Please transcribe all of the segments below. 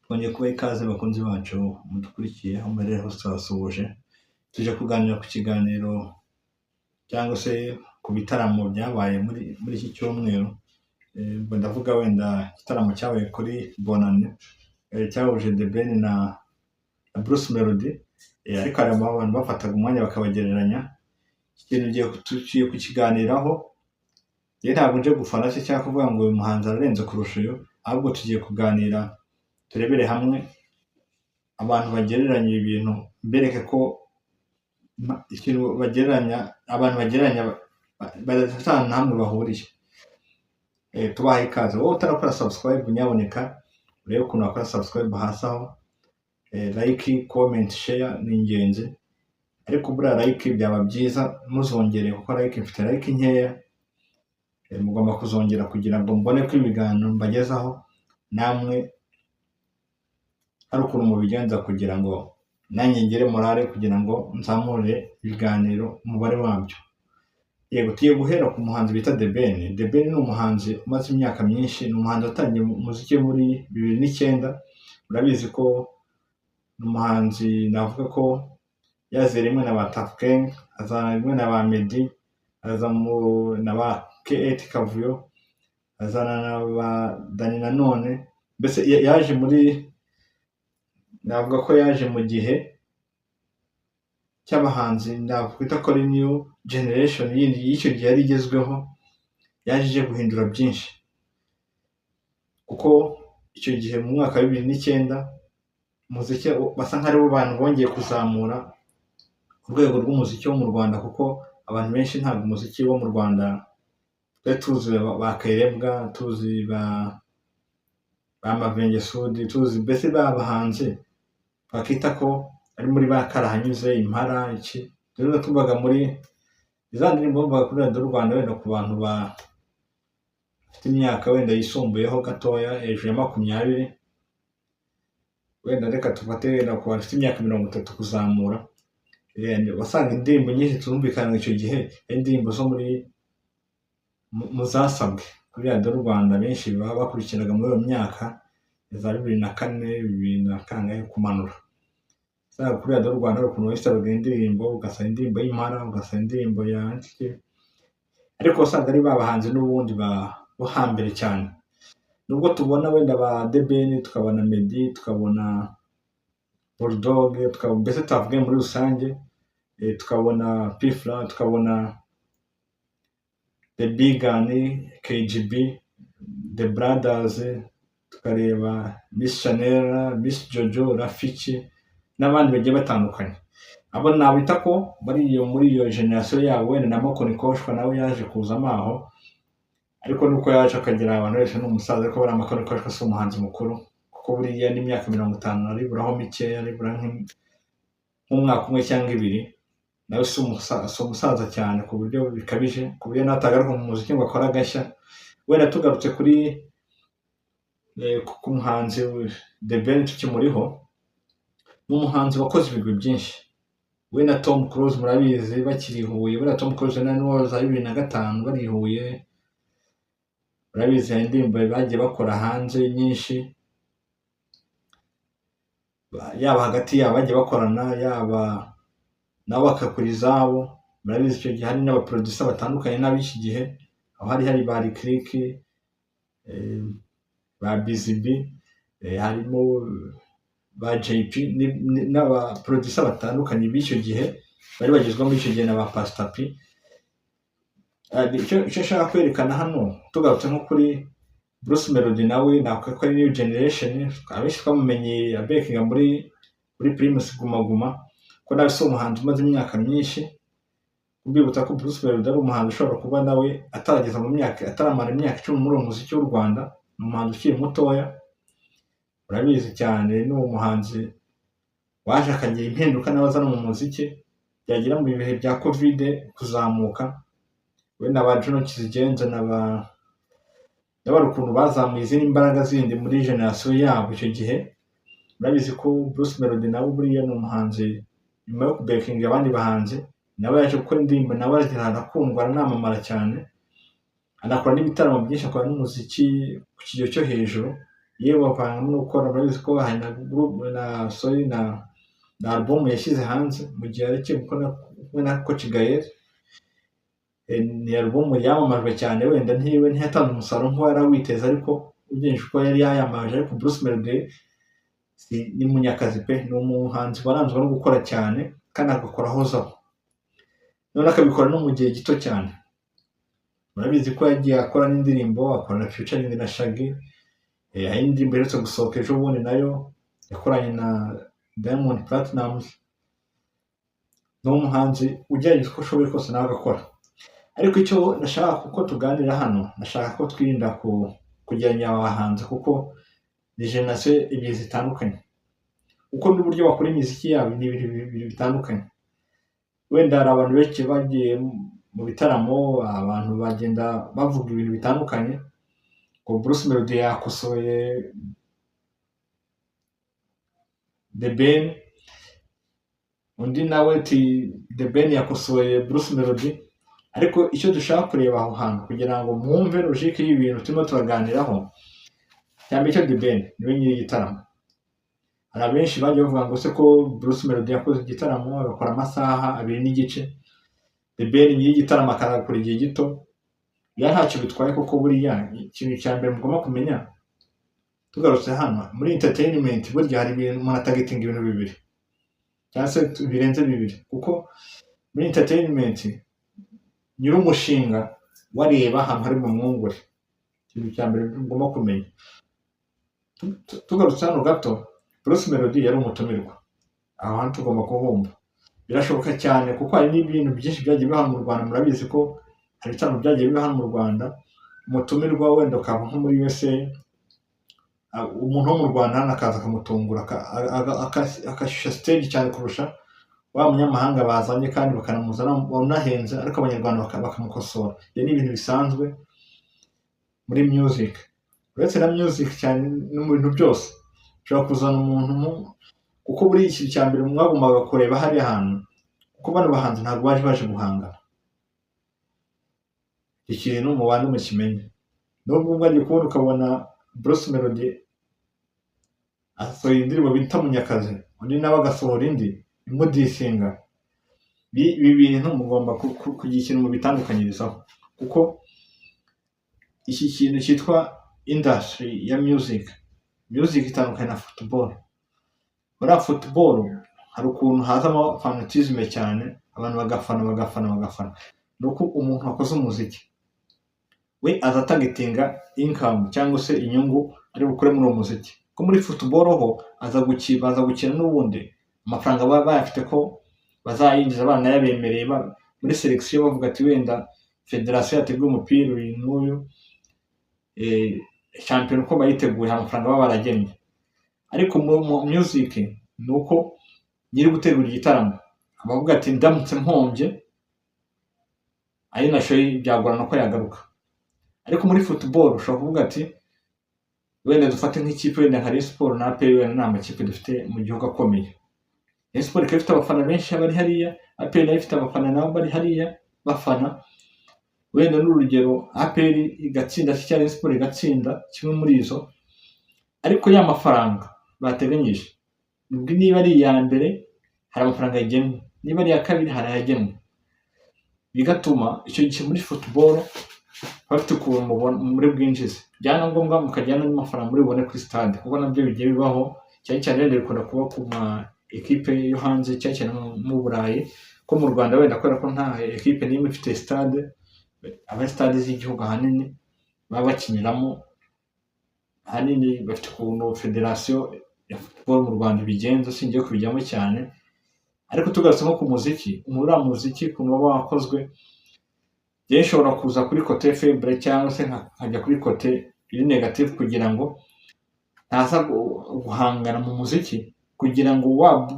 Twongeye kubaha ikaze bakunzi bacu mudukurikiye aho muri hose turabasuhuje, tuje kuganira ku kiganiro cyangwa se ku bitaramo byabaye muri iki cyumweru. Ubwo ndavuga wenda igitaramo cyabaye kuri Bonane cyahuje The Ben na Bruce Melody, ariko hari abantu bafataga umwanya bakabagereranya. Iki kintu tugiye kukiganiraho, rero ntabwo nje gufana se cyangwa kuvuga ngo uyu muhanzi ararenze kurusha uyu, ahubwo tugiye kuganira turebere hamwe abantu bagereranya ibintu, mbereke ko ikintu bagereranya, abantu bagereranya badafite ahantu na hamwe bahuriye. Tubaha ikaze. Wowe utarakora subscribe nyaboneka urebe ukuntu wakora subscribe hasi aho, like, comment, share ni ingenzi, ariko buriya like byaba byiza muzongere kuko like mfite like nkeya. Mugomba kuzongera kugira ngo mbone ko ibiganiro mbagezaho namwe hari ukuntu mubigenza kugira ngo nanjye ngire morale, kugira ngo nzamure ibiganiro umubare wabyo. Yego, tugiye guhera ku muhanzi bita The Ben. The Ben ni umuhanzi umaze imyaka myinshi, ni umuhanzi watangiye umuziki muri 2009. Urabizi ko ni umuhanzi navuga ko yaze rimwe na ba Tuff Gang, azana rimwe na ba Meddy, aza na ba K8 Kavuyo, azana na ba Dani Nanone. Mbese yaje muri, navuga ko yaje mu gihe cy'abahanzi nakwita ko ari new generation yindi y'icyo gihe yari igezweho, yaje guhindura byinshi. Kuko icyo gihe mu mwaka wa 2009 umuziki basa nk'ari bo bantu bongeye kuzamura urwego rw'umuziki wo mu Rwanda, kuko abantu benshi ntabwo umuziki wo mu Rwanda twari tuzi ba Kayirebwa, tuzi ba Mavenge Sudi, tuzi mbese babahanzi bakita ko ari muri ba Karahanyuze, Impara, iki. Rero tubaga muri za ndirimbo mvuga kuri Radio Rwanda, wenda ku bantu bafite imyaka wenda yisumbuyeho gatoya hejuru ya 20, wenda reka tufate wenda ku bafite imyaka 30 kuzamura. Wasanga indirimbo nyinshi tumvikana icyo gihe indirimbo zo muri muzasabwe kuri Radio Rwanda, benshi baba bakurikiraga muri iyo myaka za 2004 2000 kumanura. Sasa kuri Radio Rwanda ukuntu wasabaga indirimbo, ugasanga indirimbo y'Impara, ugasanga indirimbo ya Antike, ariko usanga ari babahanzi n'ubundi bo hambere cyane. Nubwo tubona wenda ba The Ben, tukabona Meddy, tukabona Bulldog, mbese tuvuge muri rusange, tukabona P-Fla, tukabona The Big Gun, KGB, The Brothers, tukareba Miss Chanel, Miss Jojo, Rafiki n'abandi bagiye batandukanye. Abo nabita ko muri iyo generation yabo, wenda na Mokoni Koshwa nawe yaje kuzamo aho, ariko nuko yaje akagira abantu benshi n'umusaza, ko bari Mokoni Koshwa si umuhanzi mukuru, kuko buriya n'imyaka 50 ari buraho mikeya, ari bura nk'umwaka umwe cyangwa 2, nawe si umusaza cyane ku buryo bikabije, ku buryo natagaruka mu muziki ngo akora agashya. Wenda tugarutse kuri ku muhanzi The Ben tukimuriho, n'umuhanzi wakoze ibigwi byinshi. We na Tom Cruise murabizi bakiri Huye, we na Tom Cruise na Noah za 2005 bari Huye. Murabizi indirimbo bagiye bakora hanze nyinshi, yaba hagati yabo bagiye bakorana, yaba nabo bakakora izabo. Murabizi icyo gihe hari n'abaproducer batandukanye n'ab'iki gihe, aho hari ba Click, ba BZB, harimo ba JP n'abaproducer batandukanye b'icyo gihe bari bagezweho muri icyo gihe, na ba Pastor P. Icyo nshaka kwerekana hano, tugarutse nko kuri Bruce Melody, nawe navuga ko ari new generation. Abenshi twamumenye abekinga muri Primus Guma Guma, ko nawe si umuhanzi umaze imyaka myinshi. Ubibutsa ko Bruce Melody ari umuhanzi ushobora kuba nawe atarageza mu myaka, ataramara imyaka 10 muri umuziki w'u Rwanda, ni umuhanzi ukiri mutoya. Urabizi cyane, ni umuhanzi waje akagira impinduka n'abazana mu muziki, byagira mu bihe bya Covid kuzamuka. We na ba Juno Kizigenza n'abarukuntu bazamuye izindi imbaraga zindi muri generation yabo icyo gihe. Urabizi ko Bruce Melody nawe buriya ni umuhanzi nyuma yo kubekinga abandi bahanzi, nawe yaje gukora indirimbo, nawe arakundwa, aranamamara cyane, anakora n'ibitaramo byinshi, akora n'umuziki ku kigero cyo hejuru. yewe bapanga no gukora, murabizi ko hari na album yashyize hanze mu gihe yarekeye gukora kumwe na Coach Gaël. Ni album yamamajwe cyane, wenda ntiyatanze umusaruro nk'uwo yari awiteze, ariko ugereranyije uko yari yayamamaje. Ariko Bruce Melody ni munyakazi pe, ni umuhanzi waranzwe no gukora cyane kandi agakora ahozaho, none akabikora no mu gihe gito cyane. Murabizi ko yagiye akora n'indirimbo, akora na featuring na Shaggy. Hari indirimbo iherutse gusohoka ejo bundi nayo yakoranye na Diamond Platnumz. Ni umuhanzi ugerageza uko ashoboye kose nawe agakora. Ariko icyo ndashaka kuko tuganira hano, ndashaka ko twirinda kugereranya abahanzi, kuko ni generasiyo ebyiri zitandukanye, kuko n'uburyo bakora imiziki yabo ni ibintu bitandukanye. Wenda hari abantu benshi bagiye mu bitaramo, abantu bagenda bavuga ibintu bitandukanye, ngo Bruce Melody yakosoye The Ben, undi nawe ati The Ben yakosoye Bruce Melody. Ariko icyo dushaka kureba aho hantu kugira ngo mwumve logique y'ibintu turimo turaganiraho, cyangwa icyo The Ben niwe nyiri igitaramo. Hari abenshi bagiye bavuga ngo se ko Bruce Melody yakoze igitaramo agakora amasaha 2 n'igice, The Ben nyiri igitaramo akagakora igihe gito, ntacyo bitwaye. Kuko buriya ikintu cya mbere mugomba kumenya, tugarutse hano muri entertainment, burya hari ibintu umuntu atagitinga ibintu bibiri cyangwa se birenze bibiri. Kuko muri entertainment nyiri umushinga wareba ahantu hari mu mwungure, ikintu cya mbere mugomba kumenya. Tugarutse hano gato, Bruce Melody yari umutumirwa, aho hantu tugomba kuhumva. Birashoboka cyane kuko hari n'ibintu byinshi byagiye biba mu Rwanda. Murabizi ko hari ibitaramo byagiye biba mu Rwanda, umutumirwa wenda ukava nko muri USA, umuntu wo mu Rwanda hano akaza akamutungura, akashyushya stage cyane kurusha wa munyamahanga bazanye, kandi bakanamuzana unahenze, ariko abanyarwanda bakamukosora. Ibyo ni ibintu bisanzwe muri music. Uretse na music cyane no mu bintu byose ushobora kuzana umuntu, kuko buri ikintu cya mbere mwagombaga kureba hari ahantu, kuko bano bahanzi ntabwo baje guhangana. Ikintu mu bantu mukimenye, nubwo mwagiye kubona ukabona Bruce Melody asohoye indirimbo bita Munyakazi, undi nawe agasohora indi imudisinga. Ibi bintu mugomba kugira ikintu mu bitandukanyirizaho, kuko iki kintu cyitwa industry ya music itandukanye na football. Muri football hari ukuntu hazamo fanatisme cyane, abantu bagafana. Nuko umuntu wakoze umuziki we azatagitinga income cyangwa se inyungu ari bukure muri uwo muziki. Ko muri football ho aza gukina n'ubundi amafaranga bayafite ko bazayinjiza, abana yabemereye muri selection bavuga ati wenda federation yateguye umupira uyu n'uyu, champion uko bayiteguye amafaranga baba baragennye. Ariko mu music nuko nyiri gutegura igitaramo abavuga ati ndamutse mpombye ari nashoye byagorana ko yagaruka. Ariko muri football ushobora kuvuga ati wenda dufate nk'ikipe wenda nka Rayon Sports na APR, wenda nta makipe dufite mu gihugu akomeye. Rayon Sports ikaba ifite abafana benshi bari hariya, APR nayo ifite abafana nabo bari hariya bafana. Wenda n'urugero APR igatsinda cyangwa Rayon Sports igatsinda kimwe muri izo, ariko ya mafaranga bateganyije, niba ari iya mbere hari amafaranga yagenwe, niba ari iya kabiri hari ayagenwe, bigatuma icyo gihe muri football bafite ukuntu muri bwinjize, byana ngombwa mukajyana n'amafaranga muri bubone kuri stade, kuko nabyo bigiye bibaho cyane cyane. Rero bikunda kuba ku ma equipe yo hanze cyane cyane mu Burayi, ko mu Rwanda wenda kubera ko nta equipe n'imwe ifite stade, aba stade z'igihugu ahanini baba bakiniramo, ahanini bafite ukuntu federation ya football mu Rwanda bigenza, singiye kubijyamo cyane. Ariko tugarutse nko ku muziki, umuziki ukuntu waba wakozwe, yashobora kuza kuri côté faible cyangwa se nkajya kuri côté iri negative, kugira ngo ntaza guhangana mu muziki, kugira ngo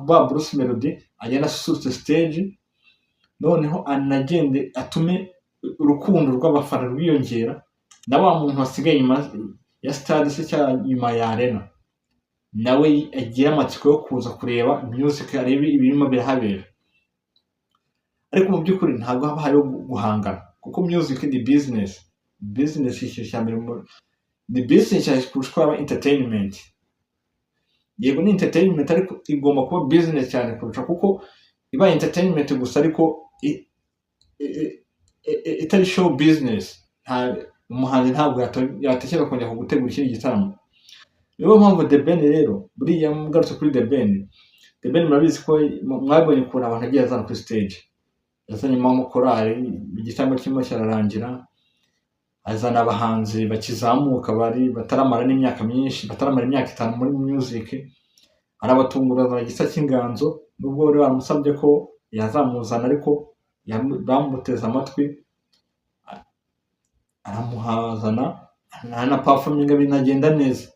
wa Bruce Melody agenda asutse stage, noneho anagende atume urukundo rw'abafana rwiyongera, na wa muntu wasigaye nyuma ya stade se cyangwa nyuma ya arena nawe agira amatsiko yo kuza kureba music, arebe ibirimo birahabera. Ariko mu by'ukuri ntabwo haba hariho guhangana, kuko music ni business ikintu cya mbere ni business cyane kurusha uko yaba entertainment. Yego ni entertainment ariko igomba kuba business cyane kurusha, kuko iba entertainment gusa ariko itari show business, umuhanzi ntabwo yatekereza kongera gutegura ikindi gitaramo. Niyo mpamvu The Ben rero, buriya mugarutse kuri The Ben murabizi ko mwabonye ukuntu abantu agiye azana kuri stage, yazanyemo amakorali, igitaramo kirimo kirarangira azana abahanzi bakizamuka bataramara n'imyaka myinshi, bataramara imyaka 5 muri music, arabatungura igisa cy'inganzo, nubwo rero bamusabye ko yazamuzana ariko bamuteze amatwi, aramuhazana na performing binagenda neza.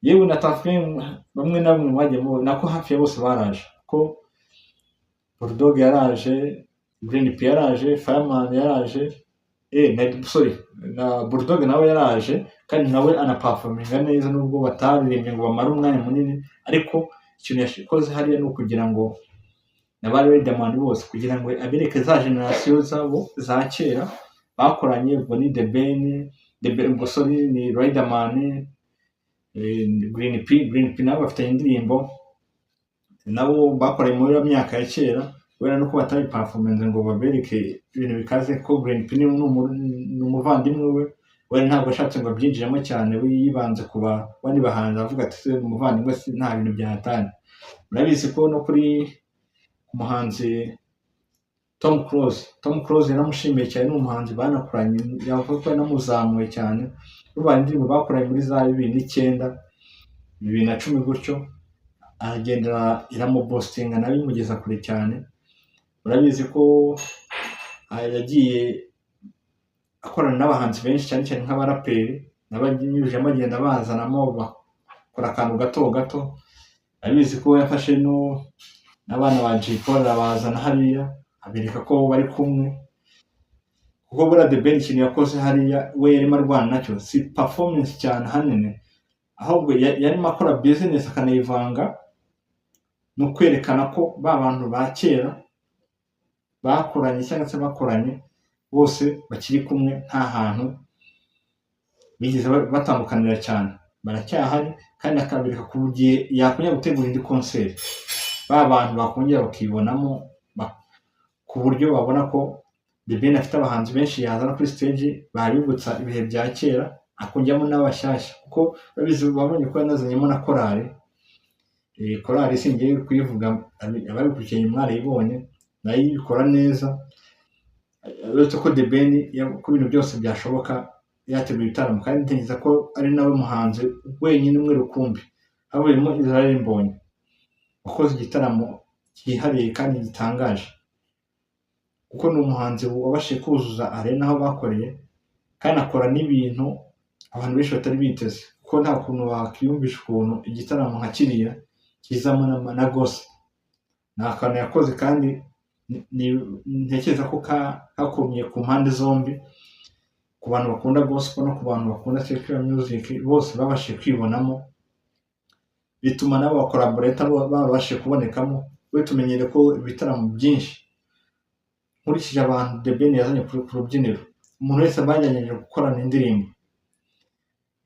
Yewe na Tafim bamwe na bamwe bagiye nako hafi ya bose baraje, ko Bulldog yaraje, Green P yaraje, Fireman yaraje, na Bulldog nawe yaraje, kandi nawe anaperforminga neza nubwo bataririmbye ngo bamare umwanya munini, ariko ikintu yashikoze hariya ni ukugira ngo n'abari Riderman bose, kugira ngo abereke za generation zabo za kera bakoranye, ubwo ni The Ben ni Riderman, Green P nabo bafite indirimbo nabo bakoranye muri myaka ya kera, wera nuko batari performance ngo babereke ibintu bikaze, ko Green P ni umuvandimwe we, wera ntabwo ashatse ngo abyinjiremo cyane, we yibanze kuba bandi bahanzi avuga ati se umuvandimwe nta bintu byahatanye. Murabizi ko no kuri umuhanzi Tom Close yaramushimiye cyane, n'umuhanzi banakoranye, yavuga ko yanamuzamuye cyane, rubaye indirimbo bakoranye muri za 2009 2010 gutyo, agenda iramubostinga nawe imugeza kure cyane. Murabizi ko yagiye akorana n'abahanzi benshi cyane cyane nk'abaraperi, n'abanyujije amagenda bazanamo bakora akantu gato. Murabizi ko yafashe n'abana ba J-Paul abazana hariya, abereka ko bari kumwe, kuko buriya The Ben ikintu yakoze hariya we yarimo arwana nacyo si performance cyane hanini, ahubwo yarimo akora business akanayivanga no kwerekana ko ba bantu ba kera bakoranye cyangwa se bakoranye bose bakiri kumwe, nta hantu bigeze batandukanira cyane, baracyahari, kandi akabereka ku gihe yakongera gutegura indi concert ba bantu bakongera bakibonamo, ku buryo babona ko The Ben afite abahanzi benshi yazana kuri stage babibutsa ibihe bya kera, akongera n'abashyashya, kuko babizi babonye ko yanazanyemo na korali singiye kuyivuga, ababikurikiye mwarayibonye nayo ibikora neza, uretse ko The Ben ku bintu byose byashoboka yateguye ibitaramo, kandi ntekereza ko ari nawe muhanzi wenyine umwe rukumbi havuyemo Israel Mbonyi wakoze igitaramo cyihariye kandi gitangaje, kuko ni umuhanzi wabashije kuzuza arena aho bakoreye, kandi akora n'ibintu abantu benshi batari biteze, kuko nta kuntu wakiyumvisha ukuntu igitaramo nka kiriya kizamo na gospel. Ni akantu yakoze, kandi ntekereza ko kakomye ku mpande zombi, ku bantu bakunda gospel no ku bantu bakunda secular music, bose babashije kwibonamo, bituma nabo bakolaborata babashije kubonekamo. We tumenyere ko ibitaramo byinshi nkurikije abantu The Ben yazanye ku rubyiniro, umuntu wese bajyanye gukorana indirimbo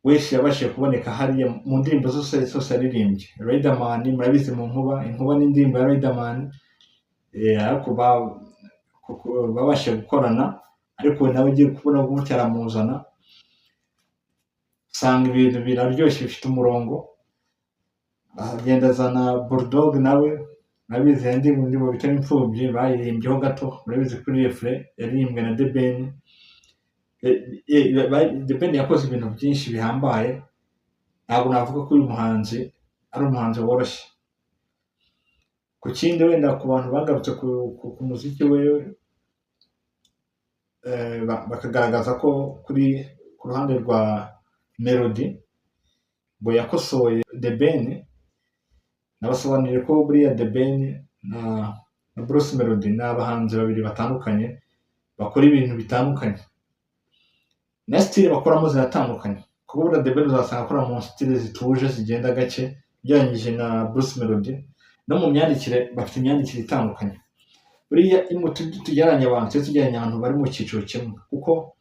wese yabashije kuboneka hariya mu ndirimbo zose yaririmbye. Riderman murabizi mu Inkuba n'indirimbo ya Riderman, ariko babashije gukorana, ariko nawe ugiye kubona gutya aramuzana, usanga ibintu biraryoshye bifite umurongo, agenda azana Bulldog nawe, murabizi indirimbo bita Imfubyi bayirimbyeho gato, murabizi kuri refre yaririmbwe na The Ben. The Ben yakoze ibintu byinshi bihambaye, ntabwo navuga ko uyu muhanzi ari umuhanzi woroshye. Ku kindi wenda ku bantu bagarutse ku muziki we, bakagaragaza ko ku ruhande rwa melody ngo yakosoye The Ben, nabasobanuriye ko buriya The Ben na Bruce Melody ni abahanzi babiri batandukanye, bakora ibintu bitandukanye, na style bakoramo ziratandukanye, kuko buriya The Ben uzasanga akora mu style zituje zigenda gake ugereranyije na Bruce Melody, no mu myandikire bafite imyandikire itandukanye. Buriya tugereranya abantu bari mu cyiciro kimwe, kuko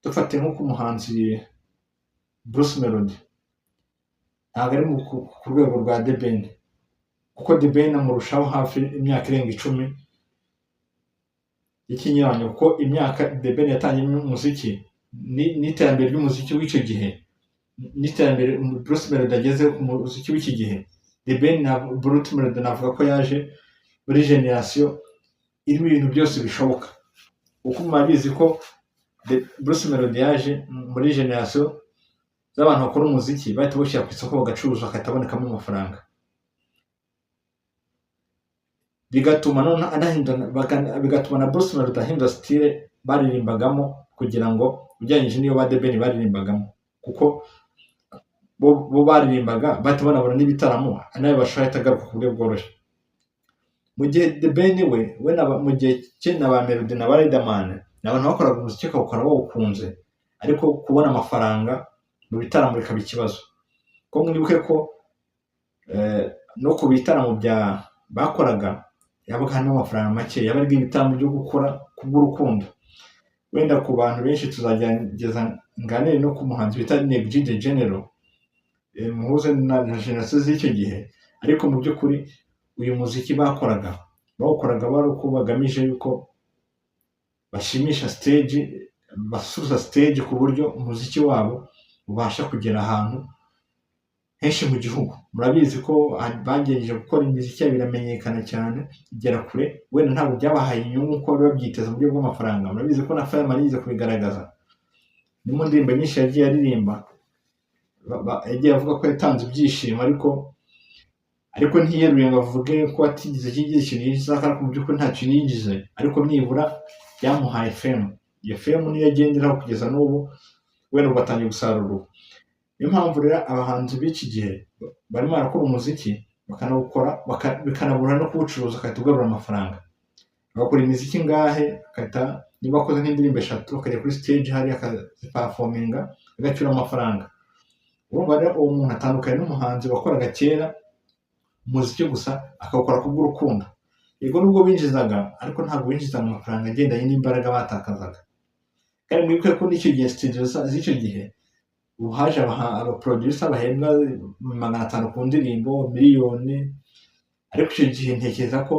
dufate nk'uko umuhanzi Bruce Melody, ntabwo ari ku rwego rwa The Ben, kuko The Ben amurushaho hafi imyaka irenga 10 y'ikinyuranyo, kuko imyaka The Ben yatangiyemo umuziki n'iterambere ry'umuziki w'icyo gihe n'iterambere Bruce Melody ageze ku muziki w'iki gihe. The Ben na Bruce Melody navuga ko yaje muri generation irimo ibintu byose bishoboka, kuko murabizi ko Bruce Melody yaje muri generation z'abantu bakora umuziki bahita bawushyira ku isoko bagacuruza hakatabonekamo amafaranga, bigatuma na Bruce Melody ahindura style baririmbagamo kugira ngo ujyanyije niyo ba The Ben baririmbagamo, kuko bo baririmbaga bahita banabona n'ibitaramo nawe bashobora agaruka ku buryo bworoshye. Mu gihe The Ben we mu gihe cye na ba Melody na ba Riderman ni abantu bakoraga umuziki bakawukora bawukunze, ariko kubona amafaranga mu bitaramo bikaba ikibazo. Ko mwibuke ko no ku bitaramo bakoraga yabaga harimo amafaranga make, yabaga ibitaramo byo gukora kubw'urukundo. Wenda ku bantu benshi tuzagerageza nganire no ku muhanzi bita Neg G The General, muhuze na generation z'icyo gihe, ariko mu by'ukuri uyu muziki bawukoraga bari uko bagamije yuko bashimisha stage, basubiza stage ku buryo umuziki wabo ubasha kugera ahantu henshi mu gihugu. Murabizi ko bagerageje gukora imiziki biramenyekana cyane igera kure, wenda ntabwo byabahaye inyungu uko bari babyiteze mu buryo bw'amafaranga. Murabizi ko na Fireman yize kubigaragaza ni mu ndirimbo nyinshi yagiye aririmba, yagiye avuga ko yatanze ibyishimo, ariko ntiyeruye ngo avuge ko atigeze ikintu yinjiza, kandi mu by'ukuri ntacyo yinjize, ariko nibura byamuhaye fame. Iyo fame niyo agenderaho kugeza n'ubu, wenda ugatangira gusarura. Niyo mpamvu rero abahanzi b'iki gihe barimo barakora umuziki bakanawukora bikanabura no kuwucuruza akahita ugarura amafaranga. Bagakora imiziki ngahe niba akoze nk'indirimbo 3 akajya kuri stage hari akaziperforminga agacyura amafaranga. Urumva rero uwo muntu atandukanye n'umuhanzi wakoraga kera umuziki gusa akawukora kubw'urukundo. Yego nubwo binjizaga, ariko ntabwo binjizaga amafaranga agendanye n'imbaraga batakazaga. Kandi mwibuke ko n'icyo gihe studio z'icyo gihe ubu haje abaproducer bahembwa 500 ku ndirimbo, miliyoni, ariko icyo gihe ntekereza ko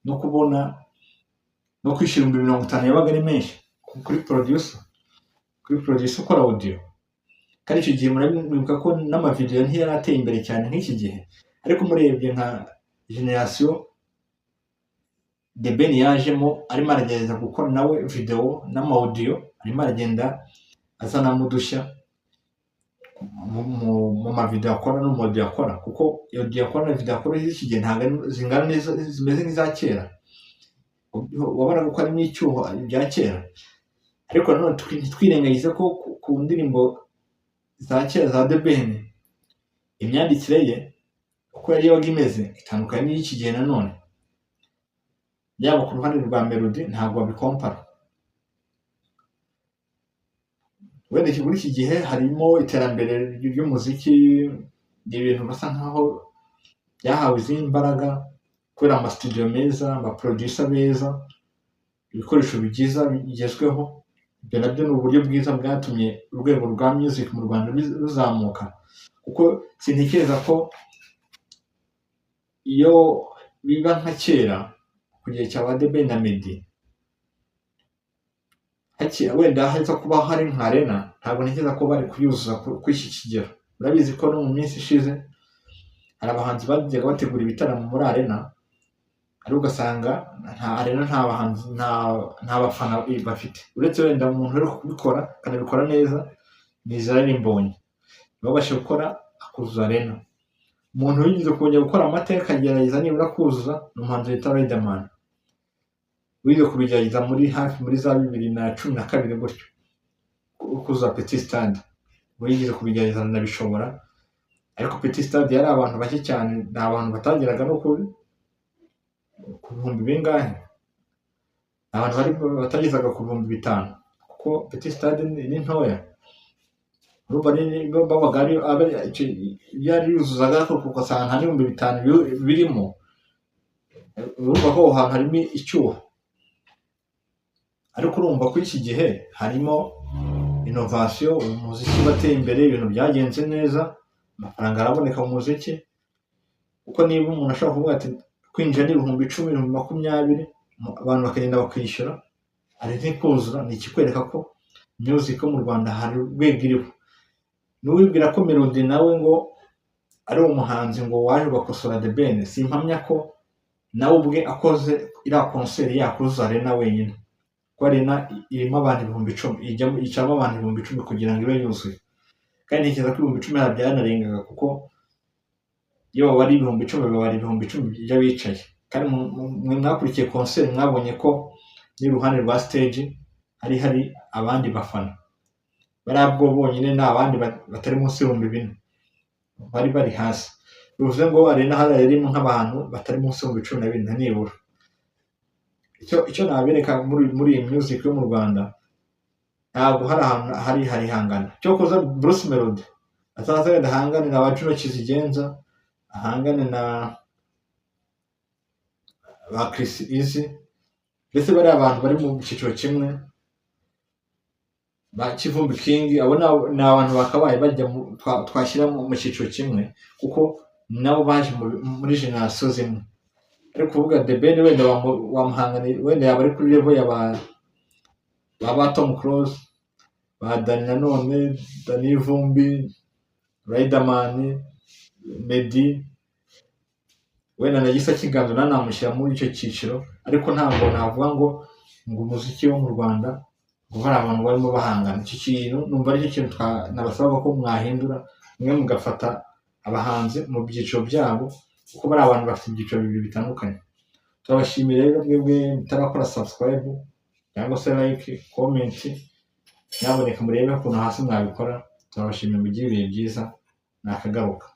no kubona no kwishyura 50,000 yabaga ari menshi kuri producer ukora audio. Kandi icyo gihe muribuka ko n'amavideo ntiyari ateye imbere cyane nk'iki gihe, ariko murebye nka generation The Ben yajemo arimo aragerageza gukora nawe video n'amaudio, arimo aragenda azanamo udushya mu mavideo akora no mu audio akora, kuko audio akora na video akora z'iki gihe ntabwo zingana neza, zimeze nk'iza kera. Wabona ko ari n'icyuho bya kera, ariko nanone twirengagize ko ku ndirimbo za kera za The Ben imyandikire ye uko yari yabaga imeze itandukanye n'iki gihe. Nanone yaba ku ruhande rwa Melody ntabwo babikompara. Wenda muri iki gihe harimo iterambere ry'umuziki, ibintu basa nkaho byahawe izindi mbaraga kubera amastudio meza, abaproducer beza, ibikoresho bigezweho. Ibyo nabyo ni uburyo bwiza bwatumye urwego rwa music mu Rwanda ruzamuka, kuko sintekereza ko iyo biba nka kera ku gihe cya The Ben na Meddy wenda haza kuba hari nka arena, ntabwo ntekereza ko bari kuyuzuza kuri iki kigero. Murabizi ko no mu minsi ishize hari abahanzi bajyaga bategura ibitaramo muri arena, ariko ugasanga nta bahanzi nta bafana bafite, uretse wenda umuntu uri kubikora akanabikora neza ni Israel Mbonyi babasha gukora akuzuza arena. Umuntu wigize kongera gukora amateka agerageza nibura kuzuza ni umuhanzi wita Riderman, wize kubigerageza muri za 2012 gutyo kuzuza Petit Stade, wigize kubigerageza nabishobora, ariko Petit Stade yari abantu bake cyane, ni abantu batageraga no ku bihumbi bingahe, abantu batagezaga ku 5,000, kuko Petit Stade ni ntoya. Urumva babaga yari yuzuzaga kuko usanga nta 5,000 birimo. Urumva ko aho hantu harimo icyuho, ariko urumva ko iki gihe harimo innovation, umuziki wateye imbere, ibintu byagenze neza, amafaranga araboneka mu muziki, kuko niba umuntu ashobora kuvuga ati kwinjira ni ibihumbi 10, ibihumbi 20, abantu bakagenda bakishyura, ari kuzura, ni ikikwereka ko music yo mu Rwanda hari urwego iriho. N'uwibwira ko Melody nawe ngo ari umuhanzi ngo waje bakosora The Ben, simpamya ko nawe ubwe akoze iriya concert yakuzuza arena wenyine, ko arena irimo abantu 10,000, icamo abantu 10,000 kugira ngo ibe yuzuye, kandi ntekereza ko 10,000 byanarengaga, kuko iyo bari 10,000 baba ari 10,000 by'abicaye, kandi mwe mwakurikiye concert mwabonye ko n'iruhande rwa stage hari abandi bafana, bariya bwo bonyine n'abandi batari munsi y'4,000 bari hasi, bivuze ngo arena hariya yarimo nk'abantu batari munsi y'14,000 nibura. Icyo nabereka muri iyi music yo mu Rwanda, ntabwo hari ahantu hari hangana. Cyo kuza Bruce Melody ataza adahangane na ba Juno Kizigenza, ahangane na ba Chris Easy, ndetse bari abantu bari mu cyiciro kimwe, ba Kivumbi King, abo ni abantu bakabaye bajya twashyira mu cyiciro kimwe, kuko nabo baje muri generation zimwe. Ariko kuvuga The Ben wenda wamuhangane, wenda yaba ari kuri level ya ba Tom Close, ba Dani Nanone, Dani Vumbi, Riderman, Meddy, wenda na Gisa Kiganzo namushyira muri icyo cyiciro, ariko ntabwo navuga ngo umuziki wo mu Rwanda ngo hari abantu barimo bahangana. Iki kintu numva ari cyo kintu nabasaba ko mwahindura, mwe mugafata abahanzi mu byiciro byabo, kuko bari abantu bafite ibyiciro bibiri bitandukanye. Turabashimira rero mwebwe mutarakora subscribe cyangwa se like, comment, nyaboneka murebe ukuntu hasi mwabikora. Turabashimira, mugire ibihe byiza, nakagaruka.